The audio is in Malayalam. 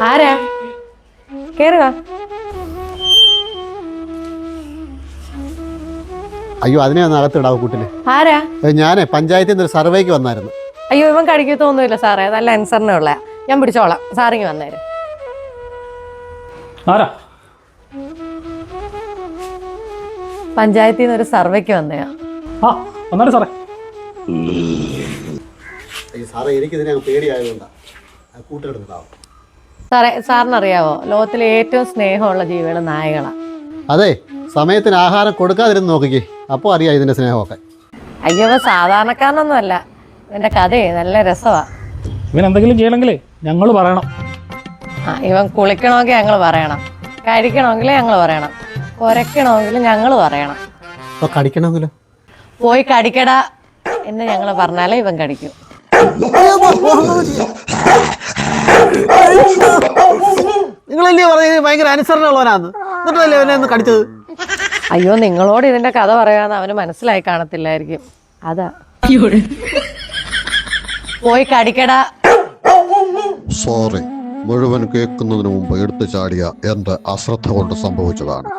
ആരാ? കേറുക. അയ്യോ, അതിനെ ഒന്ന് അകത്തിടാവൂ കൂട്ടില്. ആരാ? ഞാനേ പഞ്ചായത്തിൽ നിന്ന് ഒരു സർവേക്ക് വന്നായിരുന്നു. അയ്യോ, ഇവൻ കടിക്കത്തൊന്നുമില്ല സാറേ, നല്ല അനുസരണയുള്ള. ഞാൻ പിടിച്ചോളാം, സാറിങ്ങി വന്നേര്. ആരാ? പഞ്ചായത്തിൽ നിന്ന് ഒരു സർവേക്ക് വന്നയാ. ആ വന്നാലും സാറേ. സാറേ, എനിക്കിതിനെ പേടിയായതുകൊണ്ടാണ് കൂട്ടെടുത്തിട്ടാവും. സാറേ, സാറിനറിയാവോ, ലോകത്തിലെ ഏറ്റവും സ്നേഹമുള്ള ജീവികൾ നായകളാ. അതെ, സമയത്തിന് ആഹാരം കൊടുക്കാതിരുന്ന് നോക്കിക്കേ, അപ്പോൾ അറിയാം ഇതിൻ്റെ സ്നേഹമൊക്കെ. അയ്യോ, ഇവൻ സാധാരണക്കാരനൊന്നുമല്ല. ഇവന്റെ കഥയെ നല്ല രസമാ. ഇവൻ എന്തെങ്കിലും ചെയ്യണമെങ്കിലേ ഞങ്ങൾ പറയണം. ഇവൻ കുളിക്കണമെങ്കിൽ ഞങ്ങൾ പറയണം, കഴിക്കണമെങ്കിൽ ഞങ്ങൾ പറയണം, കുരയ്ക്കണമെങ്കിൽ ഞങ്ങൾ പറയണം. അപ്പോൾ കടിക്കണമെങ്കിലോ? പോയി കടിക്കടാ എന്ന് ഞങ്ങൾ പറഞ്ഞാലേ ഇവൻ കടിക്കും. നിങ്ങളല്ലേ പറഞ്ഞത് ഭയങ്കര അനുസരണമുള്ളവനാന്ന്, എന്നിട്ടല്ലേ അവനെ ഒന്ന് കടിച്ചത്? അയ്യോ, നിങ്ങളോട് ഇതിന്റെ കഥ പറയാന്ന് അവന് മനസ്സിലായി കാണത്തില്ലായിരിക്കും, അതാ. പോയി കടിക്കടാ. സോറി, മുഴുവൻ കേൾക്കുന്നതിന് മുമ്പ് എടുത്തു ചാടിയ എന്റെ അശ്രദ്ധ കൊണ്ട് സംഭവിച്ചതാണ്.